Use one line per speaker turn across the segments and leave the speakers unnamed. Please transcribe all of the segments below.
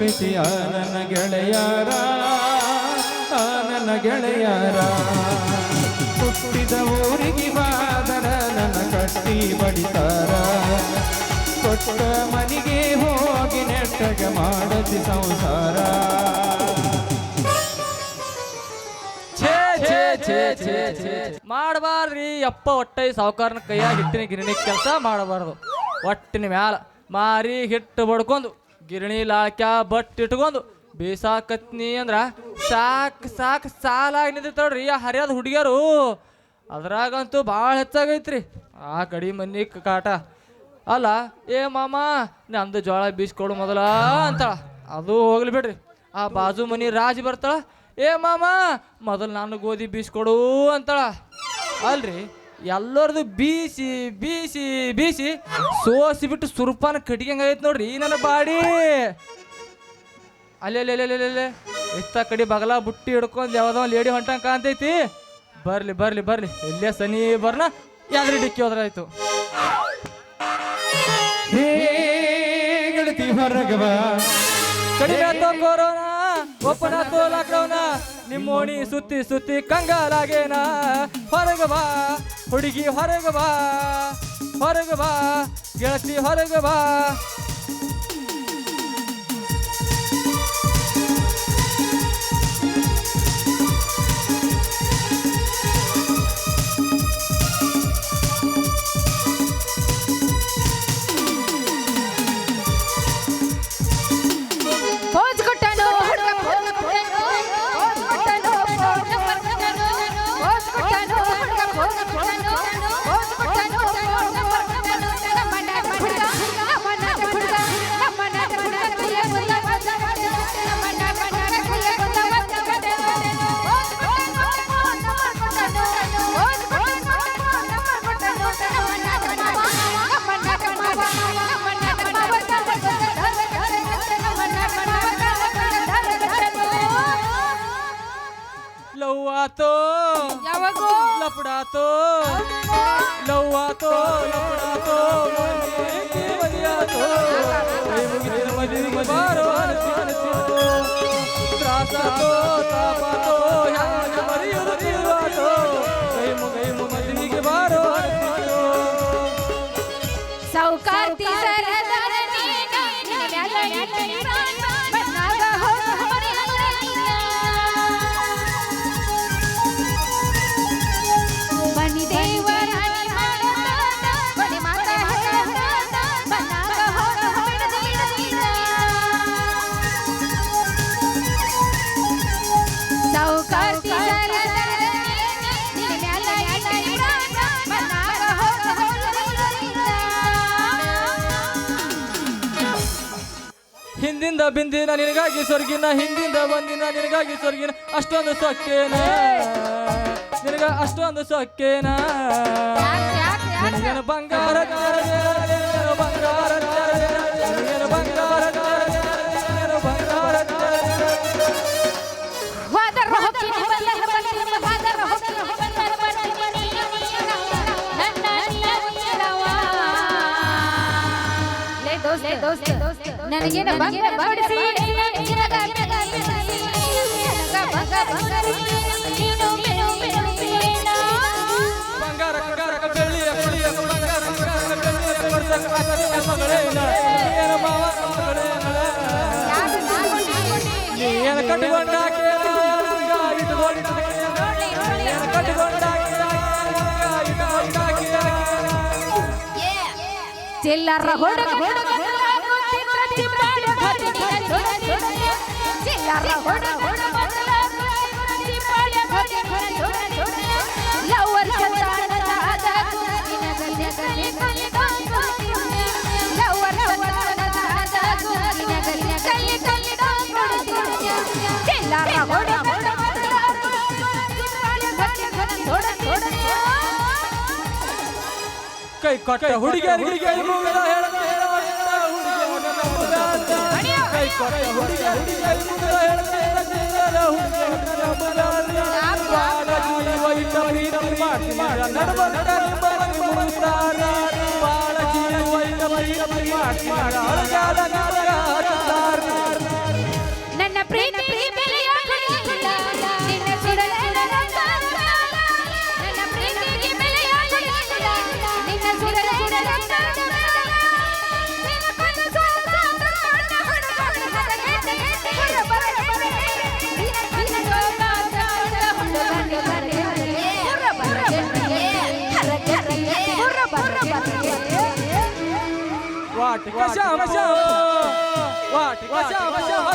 ನೆನಪೈತಿ ಆ ನನ್ನ ಗೆಳೆಯರ, ಆ ನನ್ನ ಗೆಳೆಯರ. ಹುಟ್ಟಿದ ಊರಿಗೆ ಬಾದರ ನನ್ನ ಕಟ್ಟಿ ಬಡಿತಾರ, ಕೊಟ್ಟ ಮನೆಗೆ ಹೋಗಿ ನೆಟ್ಟಗೆ ಮಾಡತಿ ಸಂಸಾರ.
ಮಾಡಬಾರ್ದ್ರಿ ಅಪ್ಪ. ಒಟ್ಟೆ ಸಾವುಕಾರನ ಕೈಯಾಗ ಹಿಟ್ಟಿನ ಗಿರಣಿ ಕೆಲಸ ಮಾಡಬಾರ್ದು. ಒಟ್ಟಿನ ಮ್ಯಾಲ ಮಾರಿ ಹಿಟ್ಟು ಬಡ್ಕೊಂಡು ಗಿರಣಿ ಲಾಕ್ಯಾ ಬಟ್ ಇಟ್ಕೊಂಡು ಬೇಸಾಕತ್ನಿ ಅಂದ್ರ ಸಾಕು ಸಾಕು ಸಾಲಾಗಿ ನಿಂದಿರ್ತಾವ್ರಿ ಆ ಹರಿಯಾದ ಹುಡುಗಿಯರು. ಅದ್ರಾಗಂತೂ ಭಾಳ ಹೆಚ್ಚಾಗೈತ್ರಿ ಆ ಕಡಿ ಮನಿ ಕಾಟ. ಅಲ್ಲ ಏ ಮಾಮ ನಂದು ಜೋಳ ಬೀಸ್ಕೊಡು ಮೊದಲ ಅಂತಾಳ. ಅದು ಹೋಗ್ಲಿ ಬಿಡ್ರಿ. ಆ ಬಾಜು ಮನಿ ರಾಜಿ ಬರ್ತಾಳ, ಏ ಮಾಮ ಮೊದಲು ನಾನು ಗೋಧಿ ಬೀಸ್ಕೊಡು ಅಂತಾಳ. ಅಲ್ರಿ ಎಲ್ಲರದು ಬೀಸಿ ಬೀಸಿ ಬೀಸಿ ಸೋಸಿ ಬಿಟ್ಟು ಸುರ್ಪಾನ ಕಟ್ಟಿಗೆಂಗೈತೆ ನೋಡ್ರಿ ನನ್ನ ಬಾಡಿ. ಅಲ್ಲೇ ಎತ್ತ ಕಡಿ ಬಗಲ ಬುಟ್ಟಿ ಹಿಡ್ಕೊಂಡು ಯಾವ್ದೋ ಲೇಡಿ ಹೊಂಟಂಗೆ ಕಾಣ್ತೈತಿ. ಬರ್ಲಿ ಬರ್ಲಿ ಬರ್ಲಿ ಎಲ್ಲೇ ಸನಿ ಬರ್ನ ಯಾವ್ದ್ರಿ ಡಿಕ್ಕಿ ಹೋದ್ರಾಯ್ತು.
ಗೆಳತಿ ಹೊರಗವ
ಕಡಿಮೆ ಆತೋ ಕೊರೋನಾ, ಓಪನ್ ಆತೋ ಲಾಕ್ಡೌನ, ನಿಮ್ಮ ಓಣಿ ಸುತ್ತಿ ಸುತ್ತಿ ಕಂಗಾಲಾಗೇನ. ಹೊರಗ ಬಾ ಹುಡುಗಿ ಹೊರಗ ಬಾ, ಹೊರಗ ಬಾ ಗೆಳತಿ ಹೊರಗ ಬಾ. ಲವ್ವಾತೋ
ಯಾವಾಗೋ
ಲಪಡಾತೋ, ಲವ್ವಾತೋ ಲಪಡಾತೋ, ಮದಿಯಾತೋ ಮದುವೆ ಬಾರೋ ತ್ರಾಸಾತೋ ತಾಪಾತೋ ಹ್ಯಾಂಗ ಮರಿಯುವುದು ತಿರುವಾತೋ, ಗೈ ಮದುವೆಗೆ ಬಾರೋ.
ಸೌಕಾರ್ತಿ
ಹಿಂದಿಂದ ಬಿಂದಿನ ನಿನಗಾಗಿ ಸ್ವರ್ಗಿನ, ಹಿಂದಿಂದ ಬಂದಿನ ನಿನಗಾಗಿ ಸ್ವರ್ಗಿನ, ಅಷ್ಟೊಂದು ಸೊಕ್ಕೇನ ನಿನಗ ಅಷ್ಟೊಂದು ಸೊಕ್ಕೇನ. ನಿನಗೇನು ಬಂಗಾರ ಬಂಗಾರ ನಿನಗೇನು ಬಂಗಾರ ಬಂಗಾರ.
ನನಗೇನು ಬಂಗಾರ ಕೊಡಿಸಿ ಚಿಲ್ಲರ ಹುಡುಗ
ಕೈ ಕೊಟ್ಟ ಹುಡುಗಿಯರು ಕೈ ಕೊಟ್ಟ ಹುಡುಗಿಯರು ವಾಟಿಕ ಶ್ಯಾಮ ಶ್ಯಾಮ ವಾಟಿಕ ಶ್ಯಾಮ ಶ್ಯಾಮ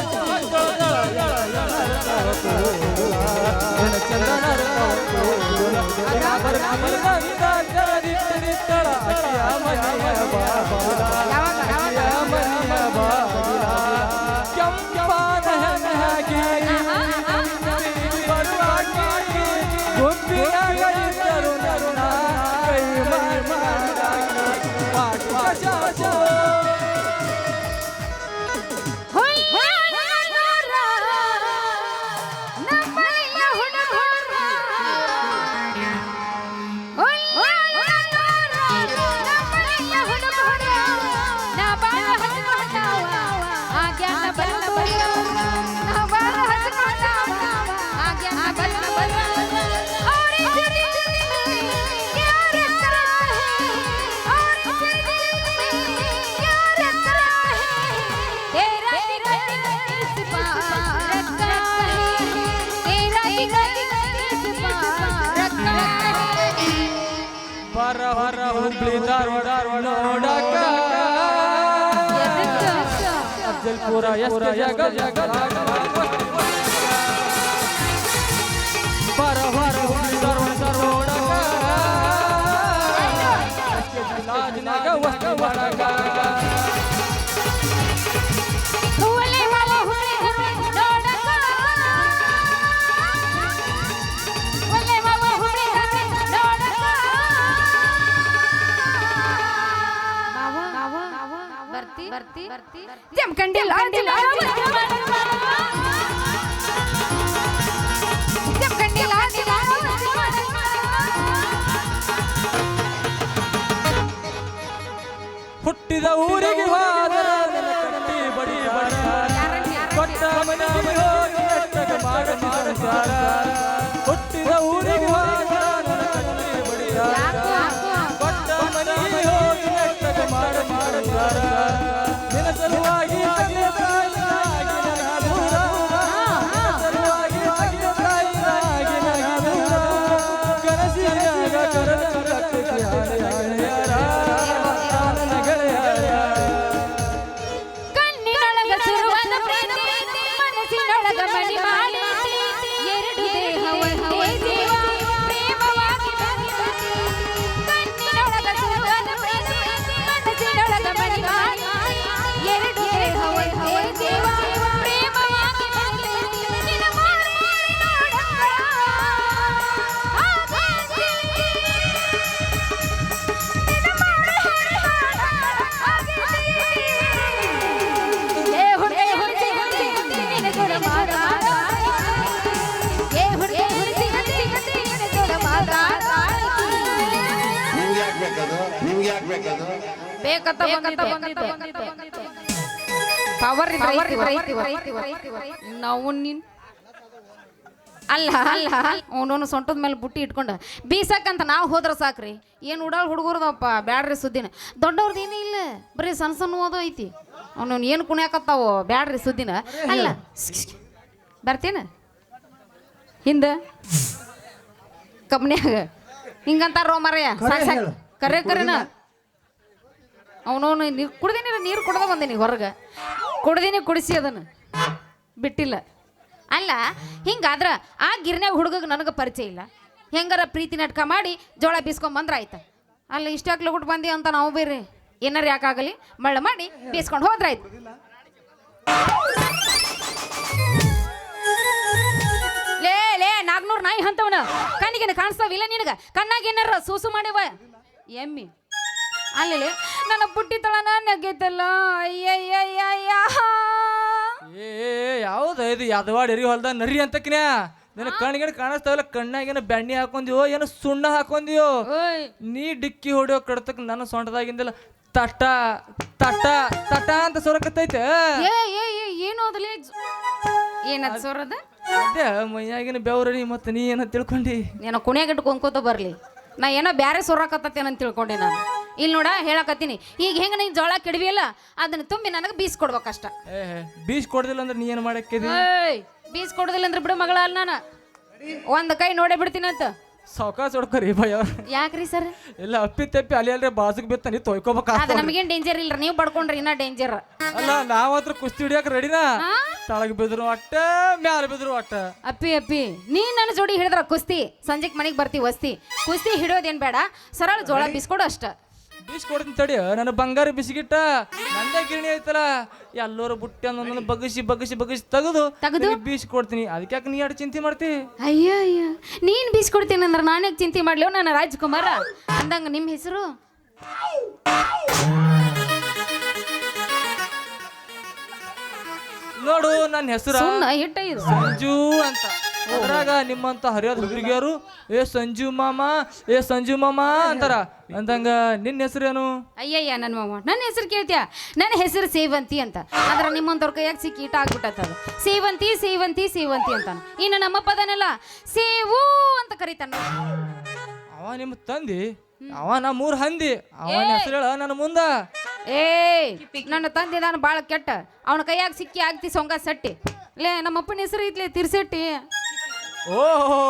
ಹೊರ ಹೊರ ಹುಬ್ಳಿ ಧಾರವಾಡ ನೋಡಕ ಅಫಜಲ್ಪುರ ಜಗ ಜಗ ಹೊರ ಹೊರ ಹುಬ್ಳಿ ಧಾರವಾಡ ನೋಡಕ ಜಿಲ್ಲಾಜಿನಾಗ ವಸ್ತು ಮಾಡಕ
ಜಮಖಂಡಿಲ್ಲ
ಹುಟ್ಟಿದ ಊರಿಗೆ ಕಟ್ಟಿ ಬಡಿ ಕೊಟ್ಟ ಮನೆಗೆ ಹೋಗಿ ಸಂಸಾರ ಹುಟ್ಟಿದ ಊರಿಗೆ ಕಟ್ಟಿ ಬಡಿ ಕೊಟ್ಟ ಮನೆಗೆ ಹೋಗಿ ಸಂಸಾರ ನಿನ್ನ ಸಲುವಾಗಿ ಕನಸಿನಾಗ
ಕಣ್ಣಿನೊಳಗ ಸುರುವನ ಪ್ರೀತಿ ಮನಸ್ಸಿನೊಳಗ ಮನಿ ಮಾಡಿ ಎರಡು ದೇಹ ಒಂದೇ ಜೀವ ಪ್ರೇಮವಾಗಿ ಬಂದಿದೆ ಕಣ್ಣಿನೊಳಗ ಸುರುವನ ಪ್ರೀತಿ ಮನಸ್ಸಿನೊಳಗ ಮನಿ ಮಾಡಿ ಎರಡು ದೇಹ ಒಂದೇ ಜೀವ ಪ್ರೇಮವಾಗಿ ಬಂದಿದೆ ನಿನ್ನ ಮಾರಿ ನೋಡಕ ಆಗಾಂತಿ ನಿನ್ನ ಮಾರಿ
ನಿಮ್ಗೆ ಯಾಕೆ ಬೇಕದು
ಬೇಕಂತ ಪವರ್ ನಾವು ನೀನ್ ಅಲ್ಲ ಅಲ್ಲ ಅವನವನು ಸೊಂಟದ ಮೇಲೆ ಬುಟ್ಟಿ ಇಟ್ಕೊಂಡ ಬೀಸಕ್ಕಂತ ನಾವು ಹೋದ್ರ ಸಾಕ್ರಿ ಏನು ಉಡಾಳ್ ಹುಡುಗರ್ದಪ್ಪ ಬ್ಯಾಡ್ರಿ ಸುದ್ದಿನ ದೊಡ್ಡವ್ರದ್ದು ಏನೂ ಇಲ್ಲ ಬರೀ ಸಣ್ಣ ಸಣ್ಣ ಓದೋ ಐತಿ ಅವನವ್ನು ಏನು ಕುಣ್ಯಾಕತ್ತಾವೋ ಬ್ಯಾಡ್ರಿ ಸುದ್ದಿನ ಅಲ್ಲ ಬರ್ತೀನ ಹಿಂದೆ ಕಬ್ನ್ಯಾಗ ಹಿಂಗಂತಾರ ಮರ್ಯ ಕರೆ ಕರೆನ ಅವನವನು ನೀರು ಕುಡ್ದೀನಿ ನೀರು ಕುಡ್ದ ಬಂದೀನಿ ಹೊರಗೆ ಕುಡ್ದೀನಿ ಕುಡಿಸಿ ಅದನ್ನು ಬಿಟ್ಟಿಲ್ಲ ಅಲ್ಲ ಹಿಂಗಾದ್ರ ಆ ಗಿರ್ನ್ಯಾಗ ಹುಡುಗಗೆ ನನಗೆ ಪರಿಚಯ ಇಲ್ಲ ಹೆಂಗಾರ ಪ್ರೀತಿ ನಾಟಕ ಮಾಡಿ ಜೋಳ ಬೀಸ್ಕೊಂಬಂದ್ರೆ ಆಯ್ತು ಅಲ್ಲ ಇಷ್ಟಾಕ್ಲಿ ಹುಟ್ಟು ಬಂದಿ ಅಂತ ನಾವು ಬೇರೆ ಏನಾರು ಯಾಕಾಗಲಿ ಮಳ್ಳ ಮಾಡಿ ಬೀಸ್ಕೊಂಡು ಹೋದ್ರಾಯ್ತು ಲೇ ಲೇ 400 ನಾಯಿ ಅಂತವನ ಕಣ್ಣಿಗೆ ಕಾಣಿಸ್ತಾವಿಲ್ಲ ನಿನಗ ಕಣ್ಣಾಗ ಏನಾರ ಸೂಸು ಮಾಡಿವ ಎಮ್ಮಿ ಅಲ್ಲಿ ನನ್ನ ಪುಟ್ಟಿ ತಳನ ನಗೈತಲ್ಲ ಅಯ್ಯಯ್ಯಯ್ಯ
ಏ ಯಾವ್ದು ಇದು ಯಾದವಾಡ ಎರಿ ಹೊಲ್ದ ನರಿ ಅಂತಕ್ನ್ಯಾ ನಿನ್ನ ಕಣ್ಣಿಗೆ ಕಾಣಿಸ್ತಾವಲ್ಲ ಕಣ್ಣಾಗೇನು ಬೆಣ್ಣೆ ಹಾಕೊಂದಿಯೋ ಏನೋ ಸುಣ್ಣ ಹಾಕೊಂದಿಯೋ ನೀ ಡಿಕ್ಕಿ ಹೊಡಿಯೋ ಕಡ್ತಕ್ ನನ್ನ ಸೊಂಟದಾಗಿಂದಲ್ಲ ತಟ ತಟ ತಟ ಅಂತ ಸೊರಕತ್ತೈತೆ
ಏನು ಅದ್ರಲ್ಲಿ ಏನದು ಸೊರದ
ಅದೇ ಮೈಯಾಗಿನ ಬೆವ್ರನಿ ಮತ್ತೆ ನೀ ಏನೋ ತಿಳ್ಕೊಂಡಿ
ಏನೋ ಕುಣಿಯಾಗಿಟ್ಟು ಕೊಂಕೋತ ಬರ್ಲಿ ನಾ ಏನೋ ಬ್ಯಾರೆ ಸೊರಕತ್ತೇನಂತ ತಿಳ್ಕೊಂಡೆ ನಾನು ಇಲ್ಲಿ ನೋಡ ಹೇಳಕತ್ತೀನಿ ಈಗ ಹೆಂಗ ನೀನ್ ಜೋಳ ಕೆಡವಿಯಲ್ಲ ಅದನ್ನ ತುಂಬಿ ನನಗೆ ಬೀಸ್ ಕೊಡ್ಬೇಕಷ್ಟ
ಬೀಸ್ ಕೊಡ್ದಿಲ್ಲ ಅಂದ್ರೆ ನೀ ಏನು ಮಾಡಕ್ಕಿದಿ
ಬೀಸ್ ಕೊಡುದಿಲ್ಲ ಅಂದ್ರೆ ಬಿಡು ಮಗಳ ಅಲ್ಲ ನಾನು ಒಂದ್ ಕೈ ನೋಡೇ ಬಿಡ್ತೀನಿ ಅಂತ
ಸಾವ್ಕಾಶ ಹೊಡ್ಕೊರಿ ಭಯ
ಯಾಕ್ರಿ ಸರ್
ಇಲ್ಲ ಅಪ್ಪಿ ತಪ್ಪಿ ಅಲ್ಲಿ ಅಲ್ರಿ ಬಾಜುಗ್ ಬಿತ್ತ ನೀ ತೊಯ್ಕೋಬೇಕ
ಅದ ನಮಗೇನ್ ಡೇಂಜರ್ ಇಲ್ರಿ ನೀವು ಬಡ್ಕೊಂಡ್ರಿ ಇನ್ನ ಡೇಂಜರ್
ಅಲ್ಲ ನಾವತ್ರ ಕುಸ್ತಿ ಹಿಡಿಯಕ್ ರೆಡಿನಾ ತಳಗ್ ಬಿದ್ರು ಅಟ್ಟ ಮ್ಯಾಲ ಬಿದ್ರು ಅಟ್ಟ
ಅಪ್ಪಿ ನೀ ನನ್ನ ಜೋಡಿ ಹಿಡಿದ್ರ ಕುಸ್ತಿ ಸಂಜೆಗ್ ಮನೆಗ್ ಬರ್ತಿ ವಸ್ತಿ ಕುಸ್ತಿ ಹಿಡಿಯೋದೇನ್ ಬೇಡ ಸರಳ ಜೋಳ ಬಿಸ್ಕೊಡು ಅಷ್ಟ
ಬೀಸ್ ಕೊಡ್ತೀನಿ ತಡಿ ನನ್ನ ಬಂಗಾರ ಬಿಸಿಗಿಟ್ಟ ನಂದೇ ಗಿರಣಿ ಐತಲ್ಲ ಎಲ್ಲರೂ ಬುಟ್ಟಿ ನನ್ನ ಬಗಸಿ ತೆಗೆದು ಬೀಸ್ ಕೊಡ್ತೀನಿ ಅದಕ್ಕೆ ನೀ ಎರಡು ಚಿಂತೆ ಮಾಡ್ತಿ
ಅಯ್ಯ ನೀನ್ ಬೀಸ್ಕೊಡ್ತೀನಿ ಅಂದ್ರೆ ನಾನೇ ಚಿಂತೆ ಮಾಡ್ಲಿ ನನ್ನ ರಾಜ್ಕುಮಾರ ಅಂದಂಗ ನಿಮ್ಮ ಹೆಸರು
ನೋಡು ನನ್ನ ಹೆಸರು
ಹಿಟ್ಟ ಇದು
ಸಂಜು ಅಂತ ಅದ್ರಾಗ ನಿಮ್ಮಂತ ಹರಿಯಾದ ಹುಡುಗಿಯರು ಏ ಸಂಜು ಮಾಮ ಅಂತಾರ ಅಂದಂಗ ನಿನ್ನ ಹೆಸರೇನು
ಅಯ್ಯಯ್ಯ ನನ್ನ ಮಾವ ನನ್ನ ಹೆಸರು ಕೇಳ್ತೀಯ ನನ್ನ ಹೆಸರು ಸೇವಂತಿ ಅಂತ ಆದ್ರೆ ನಿಮ್ಮಂತವ್ರ ಕೈಯಾಗ ಸಿಕ್ಕಿ ಈಟ ಆಗ್ಬಿಟ್ಟದ ಸೇವಂತಿ ಅಂತಾನ ಇನ್ನು ನಮ್ಮ ಪದನೆಲ್ಲ ಸೇವು ಅಂತ ಕರೀತಾನ
ಅವ ನಿಮ್ಮ ತಂದಿ ಅವ ನಾ ಮೂರ್ ಹಂದಿ ಅವನ ಹೆಸರು ಹೇಳ ನನ್ನ ಮುಂದ
ನನ್ನ ತಂದೆ ನಾನು ಬಾಳ ಕೆಟ್ಟ ಅವನ ಕೈಯಾಗ ಸಿಕ್ಕಿ ಆಗ್ತಿ ಸೊಂಗ ಸಟ್ಟಿ ಲೇ ನಮ್ಮಪ್ಪನ ಹೆಸರು ಐತ್ಲೆ ತಿರ್ಸಟ್ಟಿ
ಓಹೋ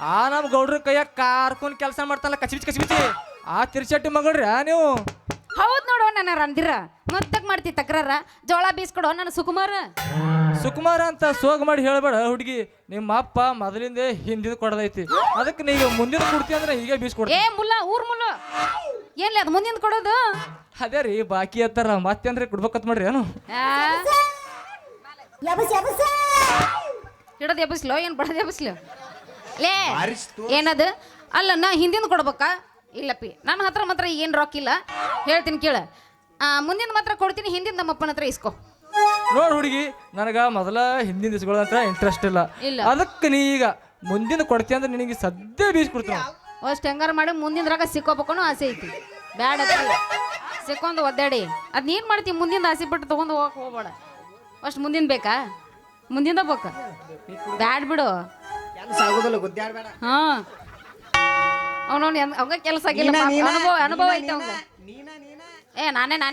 ಆ ನಮ್ಮ ಗೌಡ್ರ ಕೈಯಾಗ ಕಾರ್ಕೊಂಡ್ ಕೆಲಸ ಮಾಡ್ತಾನಲ್ಲ ಕಚ್ಬಿಚ್ಚಿ ಆ ತಿರ್ಸಟ್ಟಿ ಮಗಳ್ರಿ ನೀವು
ಹೌದ್ ನೋಡೋ ನನ್ನ ರಂದಿರ ಮತ್ತಕ್ ಮಾಡ್ತಿ ತಕ್ರಾರ ಜೋಳ ಬೀಸ್ಕೊಡೋ ನನ್ನ
ಸುಕುಮಾರ ಅಂತ ಸೋಗ್ ಮಾಡಿ ಹೇಳ್ಬೇಡ ಹುಡುಗಿ ನಿಮ್ಮ ಅಪ್ಪ ಮೊದಲಿಂದ ಹಿಂದಿನ ಕೊಡದೈತಿ ಅದಕ್ಕೆ ನೀವು ಮುಂದಿನ ಕೊಡ್ತಿ ಅಂದ್ರೆ ಈಗ ಬೀಸ್ಕೊಡ್ತಿ
ಊರ್ ಮುಲ್ಲ ಏನ್ಲಿ ಅದು ಮುಂದಿನ ಕೊಡೋದು
ಅದೇ ರೀ ಬಾಕಿ ಅತ್ತಾರ ಮತ್ತೆ ಅಂದ್ರೆ ಕೊಡ್ಬೇಕತ್ ಮಾಡ್ರಿ ಏನು
ಹಿಡದ್ ಎಬ್ಬಿಸ್ಲೋ ಏನ್ ಬಡದ್ ಎಬ್ಬಿಸ್ಲೋ ಲೇ ಏನದು ಅಲ್ಲ ನಾ ಹಿಂದಿನ ಕೊಡ್ಬೇಕಾ ಇಲ್ಲಪ್ಪಿ ನನ್ನ ಹತ್ರ ಮಾತ್ರ ಏನು ರೊಕ್ಕ ಇಲ್ಲ ಹೇಳ್ತೀನಿ ಕೇಳ ಮುಂದಿನ ಮಾತ್ರ ಕೊಡ್ತೀನಿ ಹಿಂದಿನ ನಮ್ಮಪ್ಪನ ಹತ್ರ ಇಸ್ಕೋ
ನೋಡ್ ಹುಡುಗಿ ನನಗ ಮೊದಲ ಹಿಂದಿನ ಇಸ್ಕೊಳ್ಳೋದಂತ ಇಂಟ್ರೆಸ್ಟ್ ಇಲ್ಲ ಅದಕ್ಕೆ ನೀ ಈಗ ಮುಂದಿನ ಕೊಡ್ತಿ ಅಂದ್ರೆ ನಿನಗೆ ಸದ್ಯ ಬೀಸ್ಕೊಡ್ತೀನಿ
ಅಷ್ಟು ಹೆಂಗಾರ ಮಾಡಿ ಮುಂದಿನದ್ರಾಗ ಸಿಕ್ಕೋಬೇಕನ್ನೋ ಆಸೆ ಐತಿ ಬ್ಯಾಡ ಸಿಕ್ಕೊಂದು ಒದ್ದಾಡಿ ಅದ್ ನೀನ್ ಮಾಡ್ತಿ ಮುಂದಿನ ಆಸೆ ಬಿಟ್ಟು ತಗೊಂಡು ಹೋಗ್ಬೇಡ ಅಷ್ಟು ಮುಂದಿನ ಬೇಕಾ ಮುಂದಿಂದ ಬೇಕಾ ಬ್ಯಾಡ್ ಬಿಡು ಹಾ ಅವನವ್ನು ಅವಂಗ ಕೆಲಸ ಆಗಿಲ್ಲ ಅನುಭವ ಐತೆ ಅವಂಗ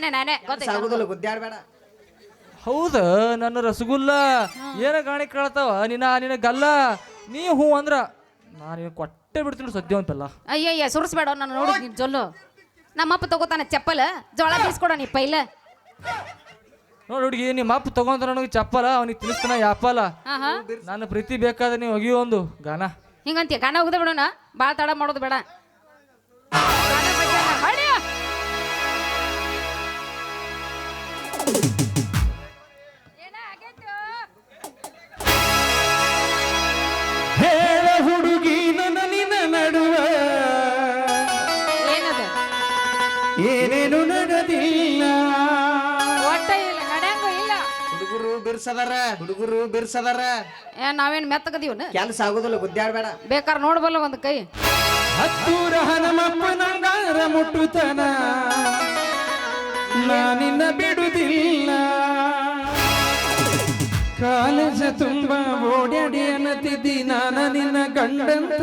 ನಾನೇ ಗೊತ್ತಾಗ
ಹೌದ ನನ್ನ ರಸಗುಲ್ಲ ಏನ ಗಾಣಿ ಕೇಳ್ತಾವ ನಿನ್ನ ಗಲ್ಲ ನೀ ಹೂ ಅಂದ್ರ ನಾನು ಕೊಟ್ಟೆ ಬಿಡ್ತೀನಿ ಸದ್ಯ ಅಂತಲ್ಲ
ಅಯ್ಯಯ್ಯ ಸುರಿಸ್ಬೇಡ ನಾನು ನೋಡಿ ನೀನ್ ಜೊಲ್ಲು ನಮ್ಮಪ್ಪ ತಗೋತಾನೆ ಚಪ್ಪಲ್ ಜೋಳ ಬೀಸ್ಕೊಡ ನೀ ಪೈಲ
ನೋಡಿ ಹುಡುಗಿ ನಿಮ್ಮ ಅಪ್ಪ ತಗೊಂತ ನನಗೆ ಚಪ್ಪಲ ಅವನಿಗೆ ತಿನ್ನಿಸ್ತಾನ ಯಾಪಲ್ಲ ನನ್ನ ಪ್ರೀತಿ ಬೇಕಾದ್ರೆ ನೀವು ಒಗಿಯೋ ಒಂದು ಗಾನ
ಹಿಂಗಂತೀಯ ಗಾನ ಹೋಗದೆ ಬಿಡೋಣ ಭಾಳ ತಡ ಮಾಡೋದು ಬೇಡ
ಹೇಳ ಹುಡುಗಿ ನನ್ನ ನಿನ್ನ ನಡುವ
ಏನದು
ಏನೇನು ನಡೆದಿಲ್ಲ
ಒಟ್ಟ ಇಲ್ಲ ನಡೆಯಂಗೂ ಇಲ್ಲ
ಹುಡುಗರು ಬಿರ್ಸದಾರ
ನಾವೇನ್ ಮೆತ್ತಗದೀವನ
ಕೆಲ್ಸ ಆಗೋದಿಲ್ಲ ಗುದ್ದಾಡ್ಬೇಡ
ಬೇಕಾರ್ ನೋಡ್ಬಲ್ಲ ಒಂದ್ ಕೈ
ಹತ್ತೂರ ಹನುಮಪ್ಪನಂಗಾರ ಮುಟ್ಟುತನ ನಾನಿನ್ನ ಬಿಡುದಿಲ್ಲ ಕಾಲೇಜ ತುಂಬ ಓಡ್ಯಾಡಿ ಅನ್ನತಿದ್ದಿ ನಾನ ನಿನ್ನ ಗಂಡಂತ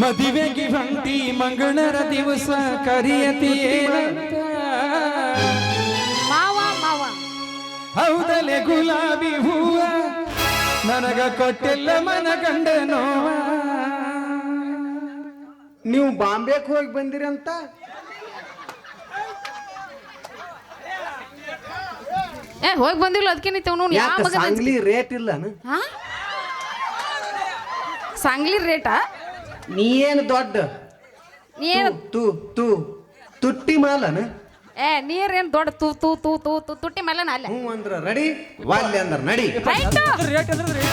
ಮದುವೆಗೆ ಹೊಂಟಿ ಮಂಗಳರ ದಿವಸ ಕರಿಯತಿ ಏನಂತ
ಮಾವ
ಹೌದಲೆ ಗುಲಾಬಿ ಹೂವ ನನಗ ಕೊಟ್ಟೆಲ್ಲ ಮನ ಗಂಡ ನೋವ
ನೀವು ಬಾಂಬೆಗೆ ಹೋಗಿ ಬಂದಿರಿ ಅಂತ
ಹೋಗಿ ಬಂದಿಲ್ಲ ಅದಕ್ಕೆ
ಸಾಂಗ್ಲಿ ರೇಟ್ ಇಲ್ಲ
ಸಾಂಗ್ಲಿ ರೇಟಾ
ನೀ ಏನು ದೊಡ್ಡ
ಏನು
ತುಟ್ಟಿ ಮಾಲನ
ನೀರೇನ್ ದೊಡ್ಡ ತೂ ತುಟ್ಟಿ ಮೇಲೆ ಅಲ್ಲ
ಹ್ಞೂ ಅಂದ್ರ ರೆಡಿ ವಾಲ್ಯ ಅಂದ್ರ ನಡಿ
ರೇಟ್ ಅಂದ್ರೆ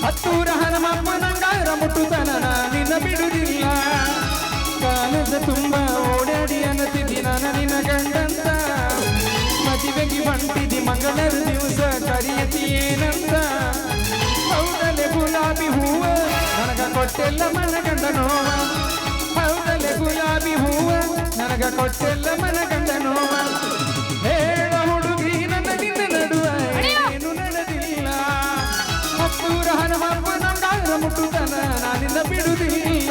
ಹತ್ತೂರ ಹನುಮಪ್ಪನಂಗಾರ ಮುಟ್ಟುತನ ನಿನ್ನ ಬಿಡುದಿಲ್ಲ ಕಾಲೇಜ ತುಂಬ ಓಡಾಡಿ ಅನ್ನತಿದ್ದಿ ನಾನು ನಿನ್ನ ಗಂಡಂತ ಮದುವೆಗೆ ಹೊಂಟಿದಿ ಮಂಗಳರ ದಿವಸ ಕರಿಯತಿ ಏನಂತ ಹೌದಲೆ ಗುಲಾಬಿ ಹೂವ ನನಗ ಕೊಟ್ಟೆಲ್ಲ ಮನಗಂಡ ನೋವ ಹೌದಲೆ ಗುಲಾಬಿ ಹೂವ ನನಗ ಕೊಟ್ಟೆಲ್ಲ ಮನಗಂಡ ನೋವ ಹೇಳ ಹುಡುಗಿ ನನ್ನ ನಿನ್ನ ನಡುವ ಏನು ನಡೆದಿಲ್ಲ ಹತ್ತೂರ ಹನುಮಪ್ಪ ನಂಗಾರ ಮುಟ್ಟುತನ ನಾನಿನ್ನ ಬಿಡುವುದಿಲ್ಲ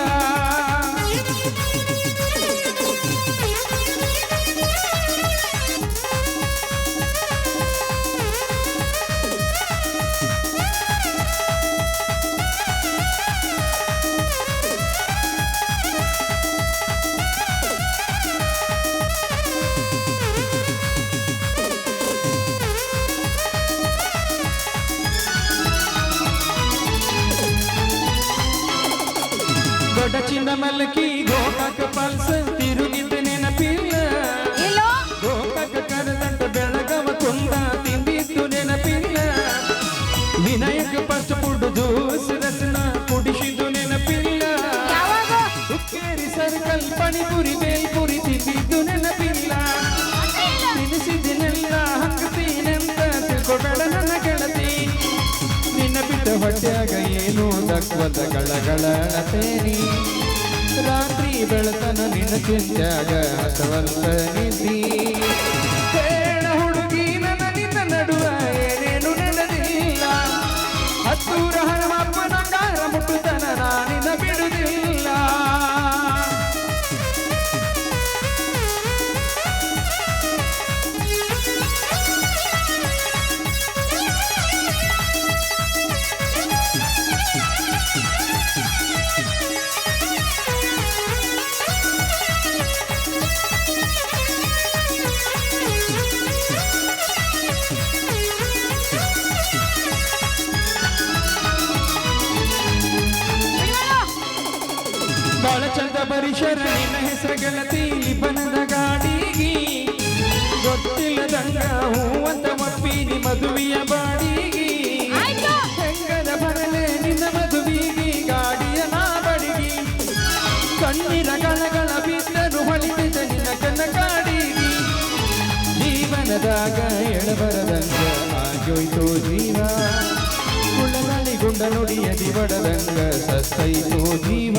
ದೊಡ್ಡ ಚಿನ್ನ ಮಲ್ಲಕಿ ಗೋಕಾಕ ಪಲ್ಸ ತಿರುಗಿದ್ದ ನೆನಪಿಲ್ಲ
ಇಲ್ಲೋ
ಗೋಕಾಕ ಕರೆದಂಟ ಬೆಳಗವ ತುಂಡ ತಿಂದಿದ್ದು ನೆನಪಿಲ್ಲ ವಿನಾಯಕ ಫಸ್ಟ್ ಫುಡ್ ಜ್ಯೂಸ್ ರಸನ ಕುಡಿಸಿದ್ದು ನೆನಪಿಲ್ಲ
ಯಾವಾಗ
ಹುಕ್ಕೇರಿ ಸರ್ಕಲ್ ಪಣಿಪುರಿ ಬೇಲ್ಪುರಿ ತಿಂದಿದ್ದು ನೆನಪಿಲ್ಲ ತಿನಿಸಿದಿನೆಲ್ಲ ಹಂಗತೀನೆಂತ ತಿಳ್ಕೊಬೇಡ ನನ್ನ ಗೆಳತಿ ನಿನ್ನ ಬಿಟ್ಟ ಹೊಟ್ಯಾಗ ಏನು ದಕ್ವದ ಗಳಗಳತೇನಿ ರಾತ್ರಿ ಬೆಳತನ ನಿನ್ನ ಚಿಂತ್ಯಾಗ ಹಸವಲ್ತ ನಿಧಿ ಹೇಳ ಹುಡುಗಿ ನನ್ನ ನಿನ್ನ ನಡುವ ಏನೇನು ನಡೆದಿಲ್ಲ ಹತ್ತೂರ ಹನುಮಪ್ಪ ನಂಗಾರ ಮುಟ್ಟುತನ ನಾನಿನ್ನ ಬಿಡುವುದಿಲ್ಲ ಬಾಳ ಚಂದ ಪರಿಸರ ನಿನ್ನ ಹೆಸರು ಗೆಳತಿ ಬನದ ಗಾಡಿಗಿ ಗೊತ್ತಿಲ್ಲದಂಗ ಹೂವಂತ ಮಪ್ಪಿನಿ ಮದುವೆಯ ಬಾಡಿಗಿ ಹೆಂಗದ ಬರಲೆ ನಿನ್ನ ಮದುವಿಗಿ ಗಾಡಿಯ ನಾ ಬಡಿಗಿ ಕಣ್ಣೀರ ಗಳಗಳ ಬಿದ್ದರು ಹೊಳಿತಿದ್ದ ನಿನ್ನ ಕನ್ನ ಗಾಡಿಗಿ ಜೀವನದಾಗ ಎಡಬರದಂಗ ಆಗೋಯ್ತು ಜೀವ ಕುಳ್ಳನಳಿ ಗುಂಡ ನುಡಿಯದಿ ಬಡದಂಗ ಸತ್ತೈತು ಜೀವ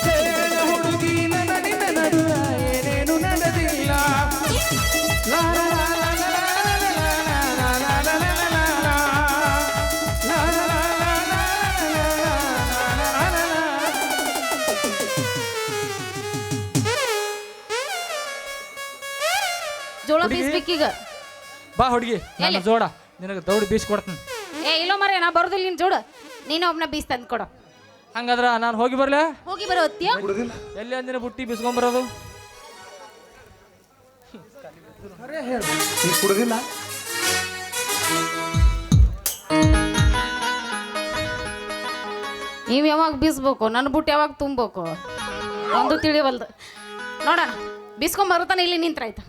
ಹೇಳ ಹುಡುಗಿ ನನ್ನ ನಿನ್ನ ನಡುವ ಏನೇನು ನಡೆದಿಲ್ಲ ಲಾ ಲಾ ಲಾ ಲಾ ಲಾ ಲಾ ಲಾ ಲಾ ಲಾ ಲಾ ಲಾ ಲಾ. ಲಾ ಲಾ ಲಾ ಲಾ ಲಾ ಲಾ ಲಾ ಲಾ ಲಾ.
ಜೋಳ ಬೀಸ್ಬೇಕೀಗ
ಬಾ ಹುಡುಗಿ ನನ್ನ ಜೋಡ ನಿನಗೆ ದೌಡಿ ಬೀಸ್ ಕೊಡ್ತೀನಿ
ಏ ಇಲ್ಲೋ ಮರೆ ನಾ ಬರೋದಿಲ್ಲ ನಿನ್ ಜೋಡ ನೀನು ಒಬ್ನ ಬೀಸ್ ತಂದು ಕೊಡು
ಹಂಗಾದ್ರ ನಾನು ಹೋಗಿ ಬರ್ಲೆ
ಹೋಗಿ ಬರೋ ಹೊತ್ತಿಯ
ಎಲ್ಲಿ ಅಂದಿನ ಬುಟ್ಟಿ ಬೀಸ್ಕೊಂಬರೋದು
ನೀ ಕುಡ್ದಿಲ್ಲ
ನೀವು ಯಾವಾಗ ಬೀಸ್ಬೇಕು ನನ್ನ ಬುಟ್ಟು ಯಾವಾಗ ತುಂಬಬೇಕು ಒಂದು ತಿಳಿವಲ್ದು ನೋಡೋಣ ಬೀಸ್ಕೊಂಡ್ ಬರುತ್ತಾನೆ ಇಲ್ಲಿ ನಿಂತ್ರಾಯ್ತು